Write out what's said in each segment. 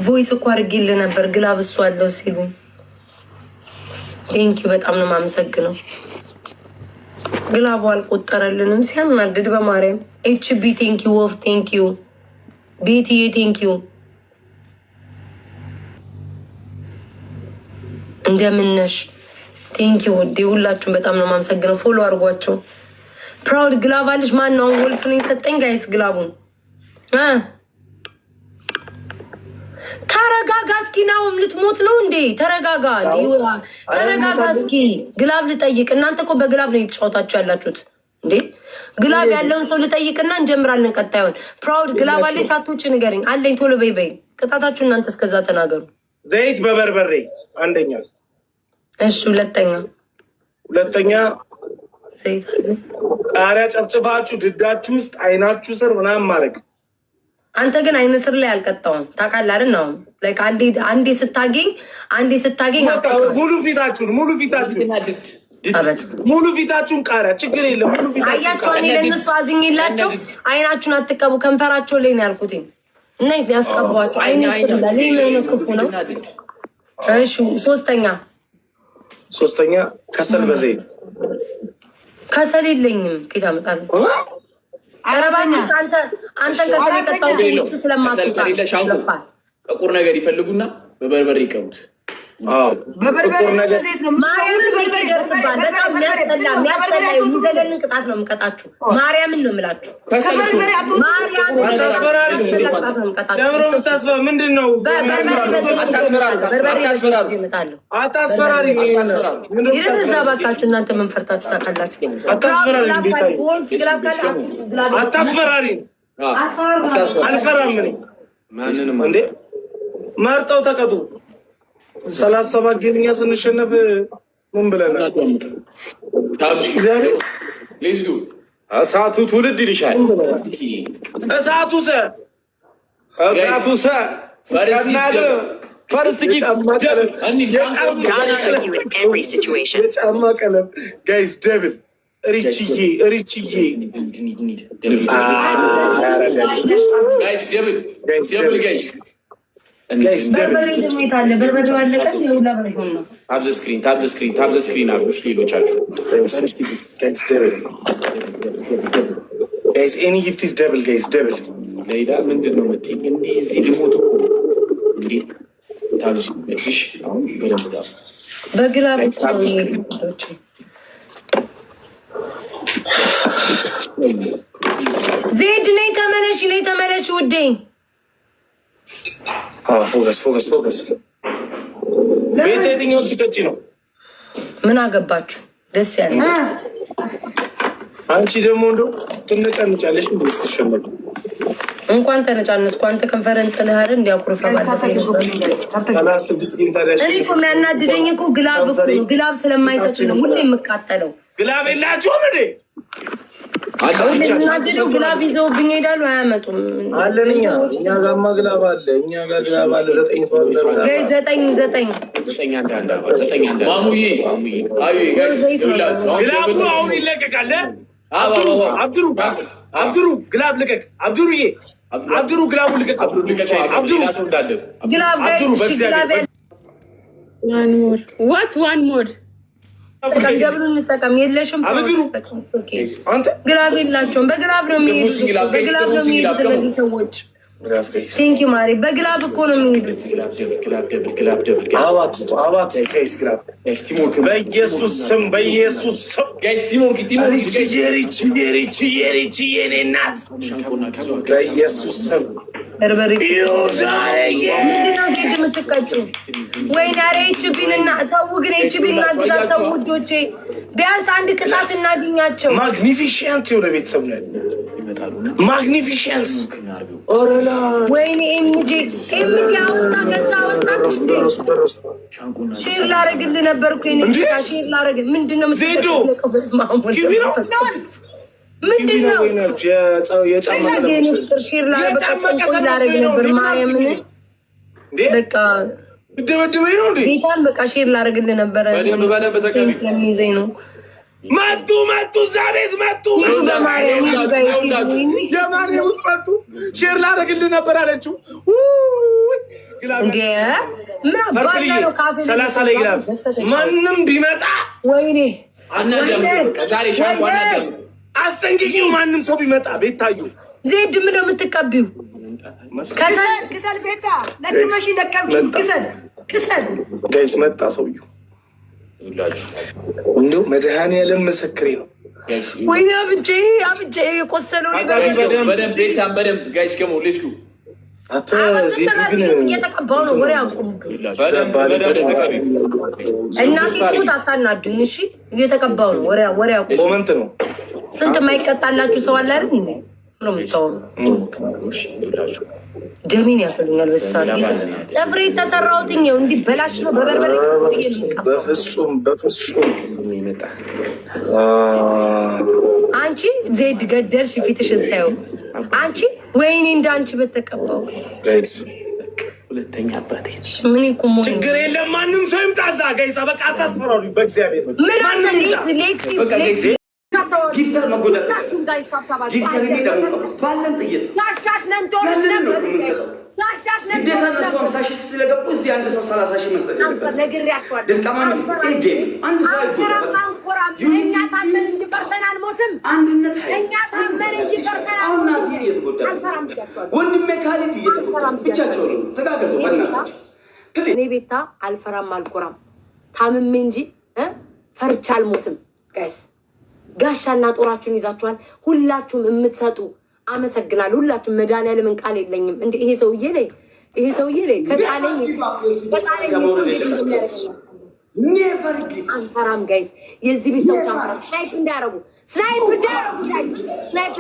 ቮይስ እኮ አድርጌልህ ነበር ግላብ እሱ አለው ሲሉ ቴንኪዩ በጣም ነው የማመሰግነው። ግላቡ አልቆጠረልንም ሲያናድድ በማርያም ኤችቢ ቴንኪዩ ወፍ ቴንኪዩ ቤትዬ ቴንኪዩ እንደምነሽ ቴንኪዩ ውዴ ሁላችሁም በጣም ነው የማመሰግነው። ፎሎ አድርጓቸው። ፕራውድ ግላብ አለሽ ማን ነው ወልፍ ነው የሰጠኝ ጋይስ ግላቡን ተረጋጋ እስኪ ናውም ልትሞት ነው እንዴ? ተረጋጋ ተረጋጋ እስኪ ግላብ ልጠይቅ። እናንተ እኮ በግላብ ነው የተጫወታችሁ ያላችሁት እንዴ? ግላብ ያለውን ሰው ልጠይቅና እንጀምራለን ቀጣዩን። ፕራውድ ግላብ አለኝ ሳትውጪ ንገረኝ። አለኝ ቶሎ በይ በይ። ቅጣታችሁ እናንተ እስከዛ ተናገሩ። ዘይት በበርበሬ አንደኛ። እሺ ሁለተኛ ዘይት አለ። ቃሪያ ጨብጭባችሁ ድዳችሁ ውስጥ አይናችሁ ስር ምናምን ማድረግ። አንተ ግን አይነ ስር ላይ አልቀጣውም ታውቃለህ አይደል? ነው ላይክ አንዴ ስታገኝ ሙሉ ፊታችሁን ቃሪያ ችግር የለም። ሙሉ ፊታችሁን አያቸው። እኔ ለእነሱ አዝኜላቸው አይናችሁን አትቀቡ ከንፈራቸው ላይ ነው ያልኩትኝ እና ያስቀቧቸው። አይነ ስር ላይ ምን ክፉ ነው? እሺ ሶስተኛ ከሰል በዘይት ከሰል የለኝም ከታ መጣል አረባኝ አንተ ከሰል ከታው ልጅ ስለማትታ ጥቁር ነገር ይፈልጉና በበርበሬ ይቀቡት። በበርበሬ በዘይት ነው ማርያም በርበሬ ደርሰባል። በጣም የሚያስጠላ የሚዘገንን ቅጣት ነው የምቀጣችሁ። ማርያምን ነው የምላችሁ። ከበርበሬ ማርያም አታስፈራሪ። ምንድን ነው አታስፈራሪ። ይረዛ ባካችሁ እናንተ ምን ፈርታችሁ ታውቃላችሁ? አታስፈራሪ። አልፈራም እኔ ማንንም እንዴ መርጠው ተቀጡ። 37 ጌምኛ ስንሸነፍ ምን ብለናል? እሳቱ ትውልድ ይልሻል። እሳቱ ፈርስት የጫማ ቀለም ጋይስ ደብል ሪችዬ ታብ ስክሪን አሉሽ ሌሎቻችሁ ጋይስ ኤኒ ጊፍት ኢዝ ደብል ጋይስ ደብል ሌላ ምንድን ነው የምትይኝ? እንዲህ እዚህ ልሞት እኮ እንዲህ ታብሽ አሁን በደንብ በግራ ዜድ ነይ ተመለሽ ውዴ። ፎከስ ቤት የትኛው ትቀጪ ነው? ምን አገባችሁ? ደስ ያለ አንቺ ደግሞ እንደው ትነጫነጫለሽ እንዴ? ስትሸመዱ እንኳን ተነጫነትኩ። አንተ ከንፈረን ጥለህ አይደል እንዲያኩርፈ ማለት ነው። እኔ እኮ የሚያናድደኝ እኮ ግላብ እኮ ነው። ግላብ ስለማይሰጥ ነው ሁሌ የምቃጠለው። ግላብ የላችሁም እንዴ? እናድደው ግላብ ይዘውብኝ ሄዳሉ። አያመጡም አለን እኛ ጋማ ግላብ አለ። እኛ ጋር ግላብ አለ። 9 ማሙዬ ግላቡ አሁን ይለቀቃል። አብዱሩ ግላብ ልቀቅ። አብዱሩ ግላቡ ልቀቅ። ዋን ሞር ገብሩ እንጠቀም። የለሽም ግላብ የላቸውም። በግላብ ነው የሚሄዱት። እነዚህ ሰዎች ቴንኪ ማሪ በግላብ እኮ ነው የሚሄዱት። በኢየሱስ ስም የኔ እናት በኢየሱስ ስም ምንድነው ዜድ የምትቀጭው? ወይኔ ኧረ ኤችቢንና ተው ግን ኤችቢንና ተው ውዶቼ፣ ቢያንስ አንድ ቅጣት እናገኛቸው። ማግኒፊሽንት የሆነ ቤተሰብ ነው። ማግኒፊሽንስ ኦረላ ወይኔ ኤምጂ አውጣ ከዛ አወጣ። ሼር ላረግልህ ነበር እኮ የኔ ሼር ላረግ ምንድነው የምትቀጭው? በስማሙል ምንድነው የጫማ ሼር ላረግ ነበር ማርያምን በቃ ደበደበኝ ነው እንዴ? ቤታን በቃ ሼር ላረግልህ ነበር ስለሚይዘኝ ነው። መጡ እዛ ቤት መጡ። የማርያም መጡ ሼር ላረግልህ ነበር አለችው። እንዴ ምን አባያ ነው ካፌ 30 ላይ ግላብ ማንም ቢመጣ ወይኔ ዛሬ ሻምፖ አናደም አስጠንቅቂው። ማንም ሰው ቢመጣ ቤታዩ ዜድ ምን ነው የምትቀቢው? ክሰል ቤታ ለቅመሽ ለቀም ክሰል ጋይስ መጣ ሰውዬው። እንደው መድኃኒዓለም ምስክሬ ነው። ወይኔ አብጬ የቆሰለው በደንብ ቤታን በደንብ ጋይስ ከሞ ሌስኩ አተ ዜድ ግን እየተቀባው ነው። ወሬ አቁም እናቴ ቁጣ አታናዱኝ። እሺ እየተቀባው ነው። ወሬ አቁም። ኮመንት ነው። ስንት የማይቀጣላችሁ ሰው አለ አይደል? ነው የምታወሩ። ደሜን ያፈሉኛል። በሳል ጥፍሬ የተሰራሁት ነው እንዲህ በላሽ ነው በበርበሬ በፍጹም ይመጣ አንቺ ዜድ ገደልሽ ፊትሽን ሳይው አንቺ ወይኔ እንዳንቺ በተቀባው ጋይስ ሁለተኛ አባቴ ምን ይቆም ችግር የለም። ማንም ሰው ይምጣ እዛ ጋይስ። በቃ አታስፈራሩ በእግዚአብሔር ምን አለ ሌክስ ጊፍተር መጎዳት ጊፍተር የሚደረገው ባለን ጥይት ያሻሽ ነን ቶርስ ነበር ያሻሽ ነን ግዴታ ነው። 50 ሺህ ስለገቡ እዚህ አንድ ሰው 30 ሺህ መስጠት ይችላል። ነግሬያቸዋለሁ። ድርቀማ ነው ይሄ አንድ ሰው አይጎዳም። እኛ ታመን እንጂ ፈርተን አልሞትም። አንድነት እኛ ታመን እንጂ ፈርተን አሁን ናት እየተጎዳ ወንድሜ ካሊድ እየተጎዳ ብቻቸው ነው። ተጋገዙ በእናታችሁ። እኔ ቤታ አልፈራም አልኮራም ታምሜ እንጂ ፈርቻ አልሞትም ጋይስ። ጋሻና ጦራችሁን ይዛችኋል ሁላችሁም የምትሰጡ አመሰግናለሁ። ሁላችሁም መድኃኒዓለምን ቃል የለኝም እንዴ ይሄ ሰውዬ ላይ ከቃለኝ ኔቨር ጊቭ አንፈራም ጋይስ። የዚህ ቤት ሰዎች አንፈራም። ስናይፕ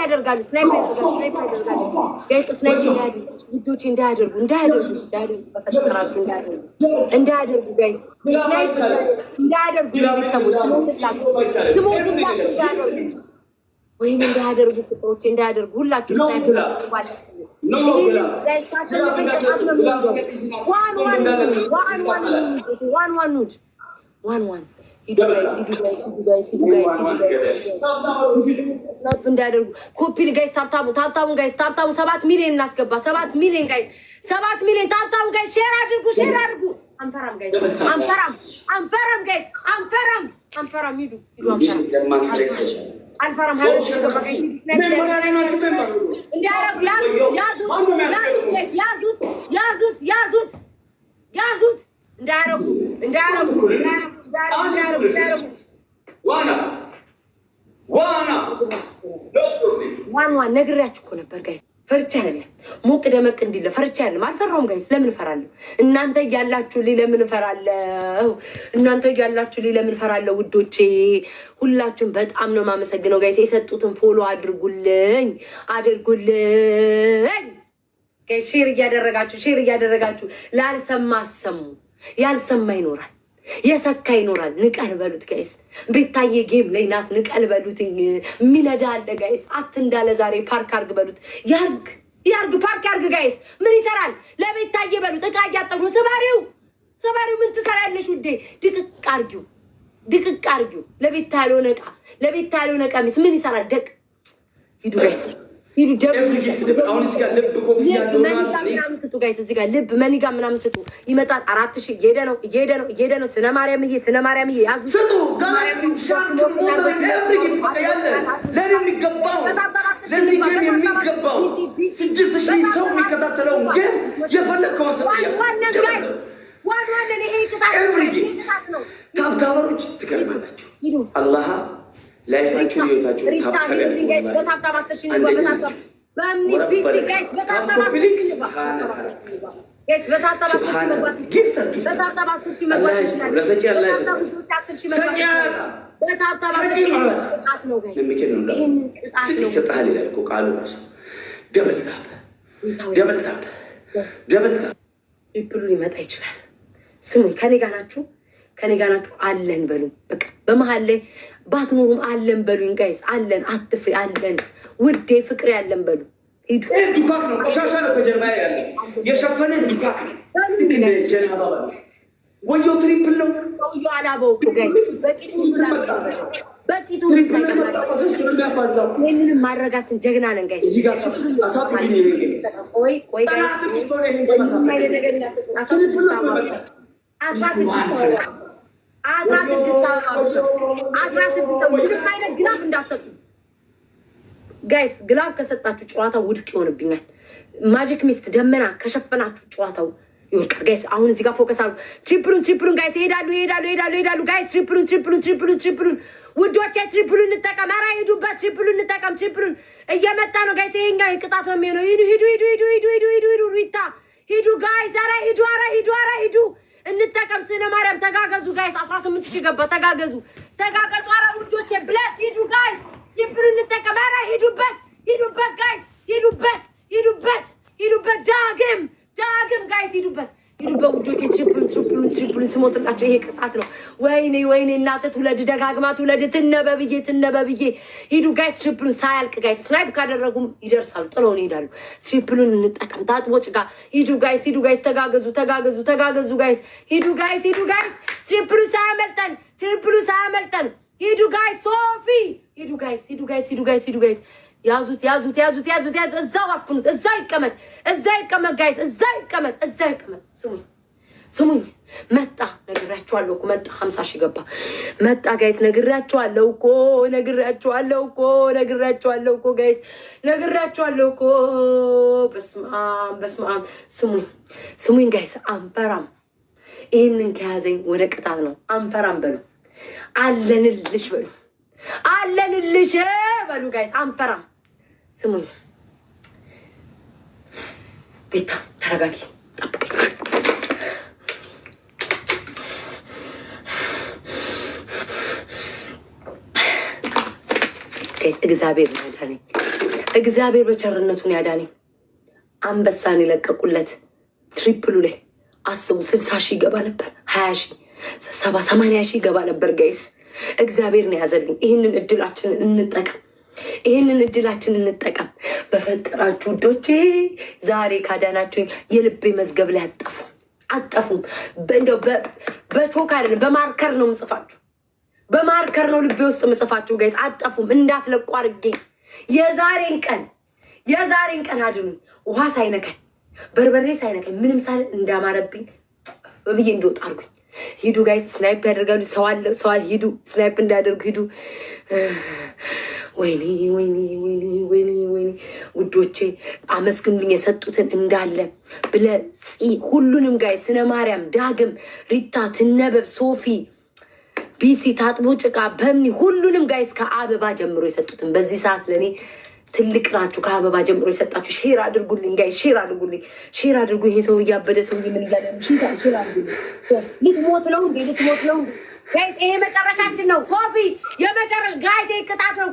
ያደርጋሉ ጋይስ። ስናይፕ ልጆች እንዳያደርጉ በፈጠራችሁ እንዳያደርጉ ጋይስ። ስናይፕ እንዳያደርጉ ቤተሰቦች ወይም እንዳያደርጉ ፍቅሮች እንዳያደርጉ ሁላችሁ ስናይፕ ዋን ሂዱ ጋይስ እንዳያደርጉ ኮፒ ጋይስ። ታብታቡ ጋይስ 7 ሚሊዮን እናስገባ። 7 ሚሊዮን ጋይስ 7 ሚሊዮን ታብታቡ ጋይስ። ሼር አድርጉ። አንፈራም ጋይስ አንፈራም ጋይስ አንፈራም። ሂዱ አንፈራም። ያዙት እንዳያረጉ ዋን ነግሬያችሁ እኮ ነበር ጋይስ። ፈርቻ አይደለም ሞቅ ደመቅ እንዲለ ፈርቻ አይደለም። አልፈራውም ጋይስ። ለምን እፈራለሁ? እናንተ እያላችሁልኝ ለምን እፈራለሁ? ውዶቼ ሁላችሁም በጣም ነው የማመሰግነው ጋይስ። የሰጡትን ፎሎ አድርጉልኝ ጋይስ። ሼር እያደረጋችሁ ላልሰማ አሰሙ። ያልሰማ ይኖራል፣ የሰካ ይኖራል። ንቀል በሉት ጋይስ። ቤታዬ ጌም ላይ ናት። ንቀል በሉት። የሚነዳ አለ ጋይስ። እንዳለ ዛሬ ፓርክ አርግ በሉት። ያርግ ፓርክ ያርግ ጋይስ። ምን ይሰራል? ለቤታዬ በሉት። እቃ እያጠፉ ነው። ስባሪው ምን ትሰራለሽ ውዴ? ድቅቅ አርጊው። ለቤታ ያልሆነ ቀሚስ ምን ይሰራል? ሂዱ ጋይስ ሂዱ። ምናምን ስጡ ጋይስ። እዚህ ጋር ልብ መኒጋ ምናምን ስጡ። ይመጣል 4000 እየሄደ ነው። ስነ ማርያምዬ ያዙ ስጡ። ለዚህ ጌም የሚገባው 6000 ሰው የሚከታተለው ግን የፈለግከውን ጋብጋበሮች ትገርማላችሁ። አላህ ላይፋችሁ ህይወታችሁ ይሰጥሃል ይላል እኮ ቃሉ ራሱ። ደበልታብ ብሉ ሊመጣ ይችላል። ስሙኝ፣ ከኔ ጋር ናችሁ አለን በሉ። በቃ በመሀል ላይ ባትኖሩም አለን በሉኝ ጋይስ። አለን፣ አትፍሪ፣ አለን ውዴ፣ ፍቅሬ አለን በሉ። ሂዱ። ዱካክ ነው፣ ቆሻሻ ነው ከጀርባ ያለ የሸፈነ ዱካክ ነው። ጀናባ ወዮ ትሪፕል ነው። ወዮ አላበው እኮ ጋይስ። በቂቱ ይህንንም ማድረጋችን ጀግና ነን ጋይስ። ቆይ ጋይስ 16 ግላብ እንዳሰጡ ጋይስ። ግላብ ከሰጣችሁ ጨዋታው ውድቅ ይሆንብኛል። ማጂክ ሚስት ደመና ከሸፈናችሁ ጨዋታው ይወርቃል ጋይስ። አሁን እዚህ ጋር ፎከስ አሉ። ትሪፕሉን ጋይስ ይሄዳሉ ጋይስ። ትሪፕሉን ውዶቼ ትሪፕሉን እንጠቀም። ኧረ ሂዱበት፣ ትሪፕሉን እንጠቀም። ትሪፕሉን እየመጣ ነው ጋይስ። ይሄኛው የቅጣት ነው የሚሆነው። ሂዱ ሪታ ሂዱ ጋይስ። ኧረ ሂዱ እንጠቀም። ስነ ማርያም ተጋገዙ ጋይስ። 18000 ገባ። ተጋገዙ። ኧረ ውዶቼ ብለስ ሂዱ ጋይስ። ትሪፕሉን እንጠቀም። ኧረ ሂዱበት ጋይስ። ሂዱበት ዳግም ጋይስ ሂዱበት ውዶቼ። ትሪፕሉን ስሞትላቸው ይሄ ቅጣት ነው። ወይኔ እናት ትውለድ ደጋግማ ትውለድ። ትነበብዬ ሂዱ ጋይስ። ትሪፕሉን ሳያልቅ ጋይስ ስናይፕ ካደረጉም ይደርሳሉ፣ ጥለውን ይሄዳሉ። ትሪፕሉን እንጠቀም። ታጥቦ ጭቃ ሂዱ ጋይስ። ተጋገዙ ጋይስ። ሂዱ ጋይስ። ትሪፕሉ ሳያመልጠን ሂዱ ጋይስ። ሶፊ ሂዱ ጋይስ። ያዙት። እዛው አፍኑት። እዛው ይቀመጥ ጋይስ። እዛው ይቀመጥ። ስሙኝ መጣ። ነግራችኋለሁ እኮ መጣ። 50,000 ገባ። መጣ ጋይስ። ነግራችኋለሁ እኮ ጋይስ። ነግራችኋለሁ እኮ። በስመ አብ። ስሙኝ ጋይስ። አንፈራም። ይህንን ከያዘኝ ወደ ቅጣት ነው። አንፈራም በሉ። አለንልሽ በሉ ጋይስ። አንፈራም። ስሙኝ ቤታ ተረጋጊ፣ ጠብቀኝ። ጋይስ እግዚአብሔር ነው ያዳነኝ። እግዚአብሔር በቸርነቱን ያዳነኝ። አንበሳን የለቀቁለት ትሪፕሉ ላይ አስቡ። 60,000 ይገባ ነበር፣ 20,000፣ 70፣ 80,000 ይገባ ነበር ጋይስ። እግዚአብሔር ነው ያዘልኝ። ይህንን እድላችንን እንጠቀም። በፈጠራችሁ ውዶቼ ዛሬ ካዳናችሁኝ የልቤ መዝገብ ላይ አጠፉም። እንደው በቾክ አይደለም በማርከር ነው ምጽፋችሁ። በማርከር ነው ልቤ ውስጥ ምጽፋችሁ ጋይስ። አጠፉም እንዳትለቁ አድርጌ የዛሬን ቀን አድኑኝ። ውሃ ሳይነካኝ በርበሬ ሳይነካኝ ምንም ሳል እንዳማረብኝ ብዬ እንደወጣ አድርጉኝ። ሂዱ ጋይስ። ስናይፕ ያደርጋሉ። ሰዋል ሂዱ። ስናይፕ እንዳያደርጉ ሂዱ። ወይኔ ውዶቼ አመስግኑልኝ። የሰጡትን እንዳለ ሁሉንም ጋይስ። ስነ ማርያም፣ ዳግም፣ ሪታ፣ ትነበብ፣ ሶፊ፣ ቢሲ፣ ታጥቦ ጭቃ፣ በምኒ ሁሉንም ጋይስ ከአበባ ጀምሮ የሰጡትን በዚህ ሰዓት ለእኔ ትልቅ ናችሁ። ከአበባ ጀምሮ የሰጣችሁ ሼር አድርጉልኝ ጋይስ። ሼር አድርጉ። ይሄ ሰው እያበደ ሰው ምን እያለ ነው? ሼር አድርጉልኝ። ልትሞት ነው እንዴ ጋይስ? ይሄ መጨረሻችን ነው። ሶፊ የመጨረሻ ጋይስ። ይሄ ቅጣት ነው።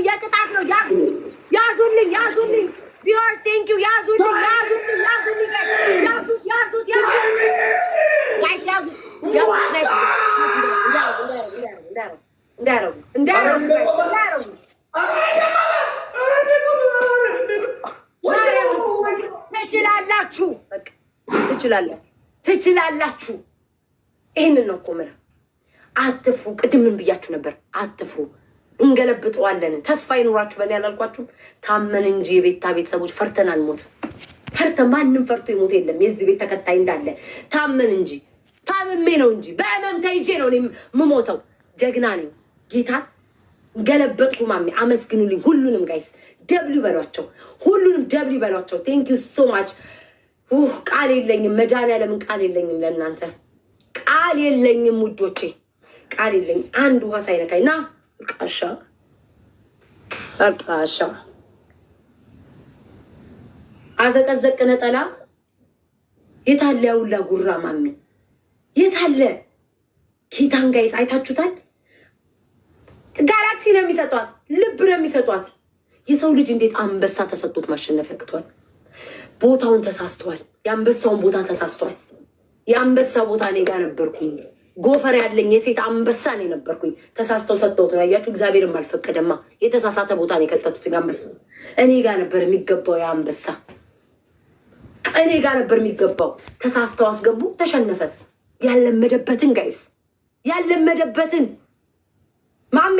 የቅጣት ነው። ያዙልኝ ቢሆን ቴንክ ዩ። ያዙልኝ ጋይስ። ትችላላችሁ። ይህንን ነው እኮ የምልህ። አትፍሩ። ቅድም ምን ብያችሁ ነበር? አትፍሩ። እንገለብጠዋለን። ተስፋ ይኑራችሁ። በእኔ ያላልኳችሁም? ታመን እንጂ የቤታ ቤተሰቦች ፈርተን አንሞትም። ማንም ፈርቶ ይሞት የለም። የዚህ ቤት ተከታይ እንዳለ ታመን እንጂ ታምሜ ነው እንጂ በህመም ተይዤ ነው የምሞተው። ጀግና ነኝ። ጌታ ገለበጥኩ። ማሜ አመስግኑልኝ። ሁሉንም ጋይስ ደብሊው በሏቸው። ቴንክ ዩ ሶ ማች። ቃል የለኝም። መድኃኒዓለምን ቃል የለኝም። ለእናንተ ቃል የለኝም ውዶቼ፣ ቃል የለኝም። አንድ ውሃ ሳይነካኝ ና እርቃሻ አዘቀዘቅ ነጠላ። የታለ ያውላ ጉራ ማሜ? የታለ ኬታን ጋይስ? አይታችሁታል? ጋላክሲ ነው የሚሰጧት፣ ልብ ነው የሚሰጧት። የሰው ልጅ እንዴት አንበሳ ተሰጥቶት ማሸነፍ ያቅቷል? ቦታውን ተሳስተዋል። የአንበሳውን ቦታ ተሳስተዋል። የአንበሳ ቦታ እኔ ጋር ነበርኩኝ። ጎፈር ያለኝ የሴት አንበሳ ነው ነበርኩኝ። ተሳስተው ሰጥተውት ነው። አያችሁ፣ እግዚአብሔርም አልፈቀደማ። የተሳሳተ ቦታ ነው የከተቱት። አንበሳ እኔ ጋር ነበር የሚገባው። የአንበሳ እኔ ጋር ነበር የሚገባው። ተሳስተው አስገቡ፣ ተሸነፈ። ያለመደበትን ጋይስ፣ ያለመደበትን ማሜ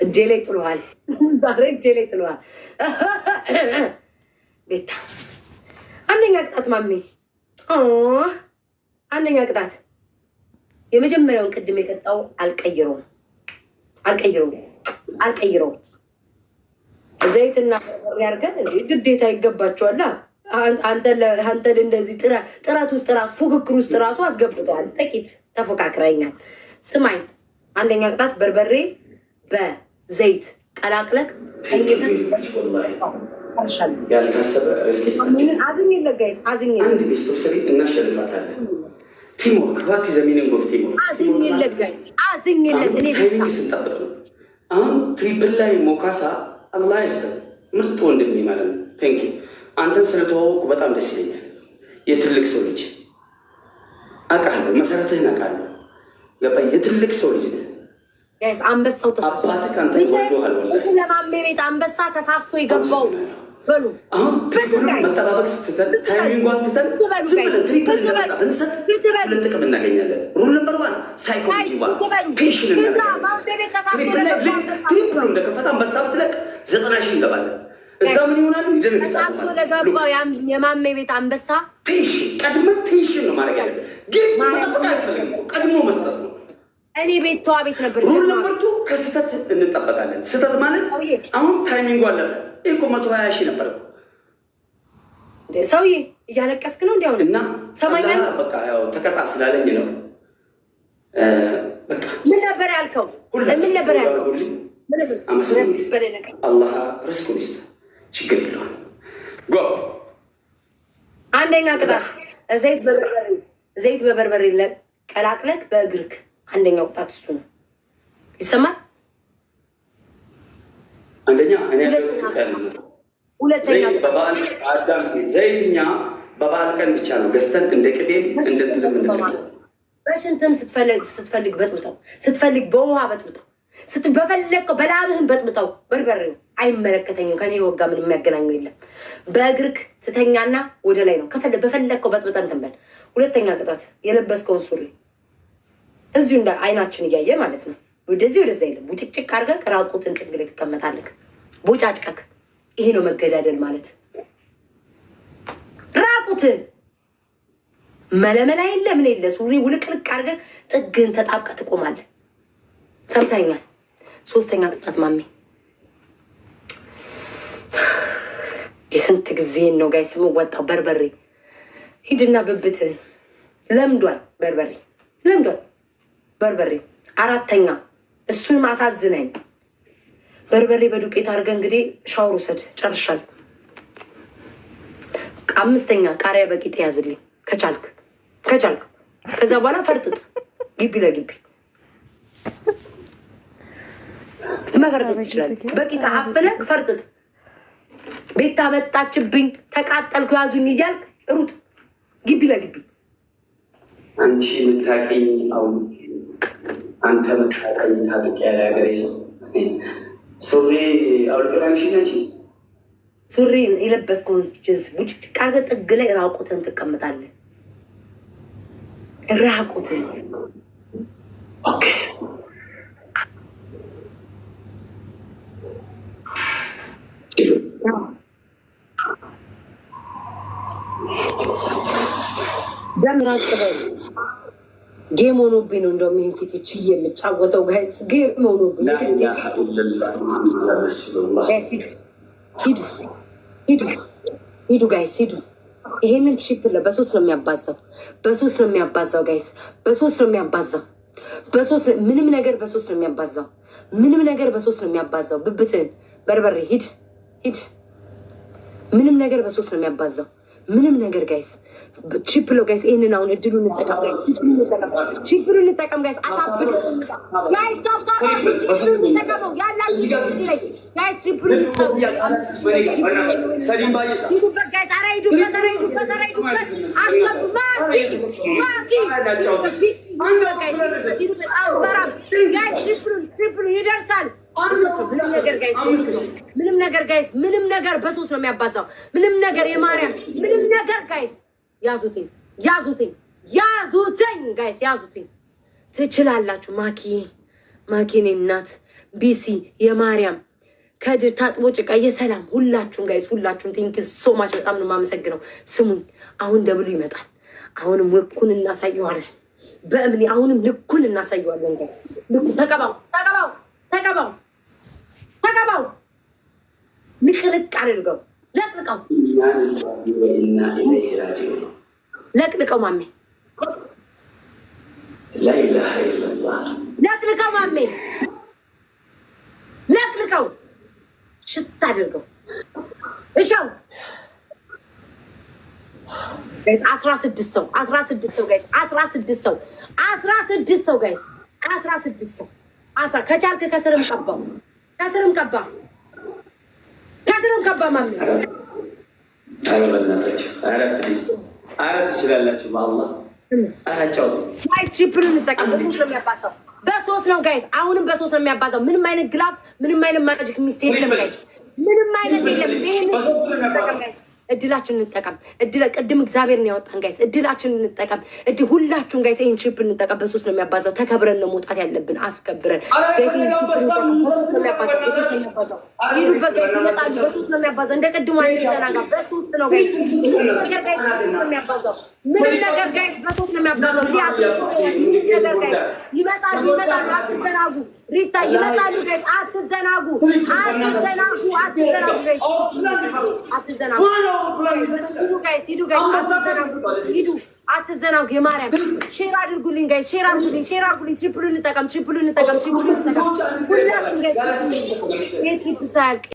እጄ ላይ ጥሏል። ዛሬ እጄ ላይ ጥሏል። ቤታ አንደኛ ቅጣት ማሜ አንደኛ ቅጣት የመጀመሪያውን ቅድም የቀጣው አልቀይረውም። ዘይትና ያርገን እንዴ ግዴታ ይገባቸዋል። አንተን እንደዚህ ጥረት ውስጥ ራሱ ፉክክር ውስጥ ራሱ አስገብተዋል። ጥቂት ተፎካክረኛል። ስማኝ፣ አንደኛ ቅጣት በርበሬ በዘይት ቀላቅለክ ያልታሰበ አንድ ቤተሰብ ስሪ እናሸንፋታለን። ቲሞርክ ባት ዘሚንን ጎፍ ቲሞርክ ስንጠብቅ ነው። አሁን ትሪፕል ላይ ሞካሳ አላህ ይስጥህ ምርጥ ወንድሜ ማለት ነው። ቴንክ ዩ አንተን ስለተዋወቅኩ በጣም ደስ ይለኛል። የትልቅ ሰው ልጅ አውቃለሁ፣ መሰረትህን አውቃለሁ። ገባኝ። የትልቅ ሰው ልጅ ነህ። አንበሳው አባትህ ከአንተ ይወደዋል። ለማሜ ቤት አንበሳ ተሳስቶ የገባው በሉ። አሁን ትሪፕሉን መጠባበቅ ስትተን ታይሚንጓን ትተን ዝም ብለን ትሪፕል ብንሰጥ ሁለት ጥቅም እናገኛለን። ሩል ነምበር ዋን ሳይኮሎጂ ፔሽን ትሪፕሉ እንደከፈተ አንበሳ ብትለቅ 90 ሺህ እንገባለን። እዛ ምን ይሆናሉ? ይደነግጣሉ። ለገባው የማሜ ቤት አንበሳ ቴንሽን ቀድመን ቴንሽን ነው ማድረግ ያለብን። ግን መጠበቅ አያስፈልግም፣ ቀድሞ መስጠት ነው። እኔ ቤት ተዋ ቤት ነበር። ሩል ነምበር 2 ከስህተት እንጠበቃለን። ስህተት ማለት አሁን ታይሚንጉ አለፈ። ይሄ እኮ 120 ሺህ ነበር ሰውዬ። እያለቀስክ ነው እንዲያው እና ሰማኛል። በቃ ያው ተቀጣ ስላለኝ ነው። በቃ ምን ነበር ያልከው? ምን ነበር ያልከው? አላህ ርስቁን ይስጥ። ችግር የለውም። ጎ አንደኛ ቅጣት ዘይት በበርበሬ ቀላቅለክ በእግርክ። አንደኛው ቅጣት እሱ ነው። ይሰማል። አንደኛ እኔ ሁለተኛ በበዓል አዳም ዘይትኛ በበዓል ቀን ብቻ ነው ገዝተን እንደ ቅቤም እንደ በሽንትም ስትፈልግ በጥብጠው፣ ስትፈልግ በውሃ በጥብጠው፣ በፈለግከው በላብህም በጥብጠው። በርበሬው አይመለከተኝም። ከኔ ወጋ ምን የሚያገናኘው የለም። በእግርክ ስተኛና ወደ ላይ ነው። በፈለግከው በጥብጠን ትንበል። ሁለተኛ ቅጣት የለበስከውን ሱሪ እዚሁ እንደ አይናችን እያየ ማለት ነው። ወደዚህ ወደዛ የለም። ቡጭቅጭቅ አድርገህ ራቁትን ጥግ ላይ ትቀመጣለህ። ቦጫጭቀክ። ይሄ ነው መገዳደል ማለት። ራቁትን መለመላ የለ ምን የለ ሱሪ ውልቅልቅ አድርገህ ጥግህን ተጣብቀህ ትቆማለህ። ሰምተኛል። ሶስተኛ ቅጣት ማሜ የስንት ጊዜን ነው ጋይስ የምወጣው። በርበሬ ሂድና ብብትህን ለምዷል። በርበሬ ለምዷል። በርበሬ አራተኛ እሱን ማሳዝነኝ። በርበሬ በዱቄት አድርገህ እንግዲህ ሻወር ውሰድ። ጨርሻል። አምስተኛ ቃሪያ በቂጥ ያዝልኝ ከቻልክ። ከዛ በኋላ ፈርጥጥ። ግቢ ለግቢ መፈርጠጥ ትችላለህ። በቂጣ ሀፍለህ ፈርጥጥ። ቤታ መጣችብኝ፣ ተቃጠልኩ፣ ያዙኝ እያልክ ሩጥ። ግቢ ለግቢ አንቺ የምታውቂኝ አሁን አንተ የምታውቂኝ ታጥቅ ያለ ሀገሬ ሰው ሱሪ አውልቀናልሽ ነች። ሱሪ የለበስከውን ጅንስ ቡጭቅጭቅ አድርገህ ጥግ ላይ ራቁትን ትቀመጣለህ። ራቁትን ኦኬ። ደምራቅ በል። ጌም ሆኖብኝ ነው እንደውም ይህን ፊት ችዬ የምጫወተው ጋይስ። ጌም ሆኖብኝ። ሂዱ ጋይስ ሂዱ። ይሄንን ሺፕ በሶስት ነው የሚያባዛው። ጋይስ በሶስት ነው የሚያባዛው። ምንም ነገር በሶስት ነው የሚያባዛው። ብብትህን በርበሬ ሂድ። ምንም ነገር በሶስት ነው የሚያባዛው። ምንም ነገር ጋይስ ቺፕሎ ጋይስ። ይሄንን አሁን እድሉን እንጠቀም ጋይስ። ቺፕሉን እንጠቀም ጋይስ። አሳብዱ ጋይስ። ይደርሳል። ምንም ነገር ጋይስ፣ ምንም ነገር በሶስት ነው የሚያባዛው። ምንም ነገር የማርያም ምንም ነገር ጋይስ። ያዙትኝ ጋይስ፣ ያዙትኝ። ትችላላችሁ። ማኪኔ እናት ቢሲ የማርያም ከድር ታጥቦ ጭቃ የሰላም ሁላችሁም ጋይስ ሁላችሁም ቴንክ ሶ ማች በጣም ነው የማመሰግነው። ስሙኝ አሁን ደብሉ ይመጣል። አሁንም ልኩን እናሳየዋለን። በእምኔ አሁንም ልኩን እናሳየዋለን። ጋይስ ልኩ ተቀባው ተቀባው ተቀባው ተቀባው ልቅልቅ አድርገው ለቅልቀው ለቅልቀው ማሜ ላኢላሃ ኢለላህ ለቅልቀው ማሜ ለቅልቀው ሽታ አድርገው እሻው ጋይስ 16 ሰው 16 ሰው ጋይስ 16 ሰው 16 ሰው ጋይስ 16 ሰው ከቻልክ ከስርም ቀባው ከስርም ቀባ ከስርም ቀባ ማሜ ኧረ በእናታችሁ ኧረ ፕሊዝ ኧረ ትችላላችሁ በአላህ ኧረ ጫው ማይ ቺፕሩን እንጠቀም በሶስት ነው የሚያባዛው በሶስት ነው ጋይስ አሁንም በሶስት ነው የሚያባዛው ምንም አይነት ግላፍ ምንም አይነት ማጂክ ሚስቴክ የለም ጋይስ ምንም አይነት የለም ይሄን እድላችን እንጠቀም እድል ቅድም እግዚአብሔር ነው ያወጣን ጋይስ እድላችን እንጠቀም እድል ሁላችሁም ጋይስ ይሄን ቺፕ እንጠቀም በሶስት ነው የሚያባዛው ተከብረን ነው መውጣት ያለብን አስከብረን ጋይስ በሶስት ነው የሚያባዛው በሶስት ነው የሚያባዛው ይሉበት ጋይስ ይመጣሉ በሶስት ነው የሚያባዛው እንደ ቅድሙ አንዘናጋ በሶስት ነው ጋይስ ነገር ጋይስ በሶስት ነው የሚያባዛው ምንም ነገር ጋይስ በሶስት ነው የሚያባዛው ነገር ጋይስ ይመጣሉ አትዘናጉ ሪታ ይመጣሉ ጋይስ አትዘናጉ ጋይስ አትዘናጉ ሂዱ ጋይስ ሂዱ አትዘናጉ የማርያም ሼር አድርጉልኝ ጋይስ ሼር አድርጉልኝ ትሪፕሉን እንጠቀም ሁላችሁም ጋይስ የትሪፕል ሳያልቅ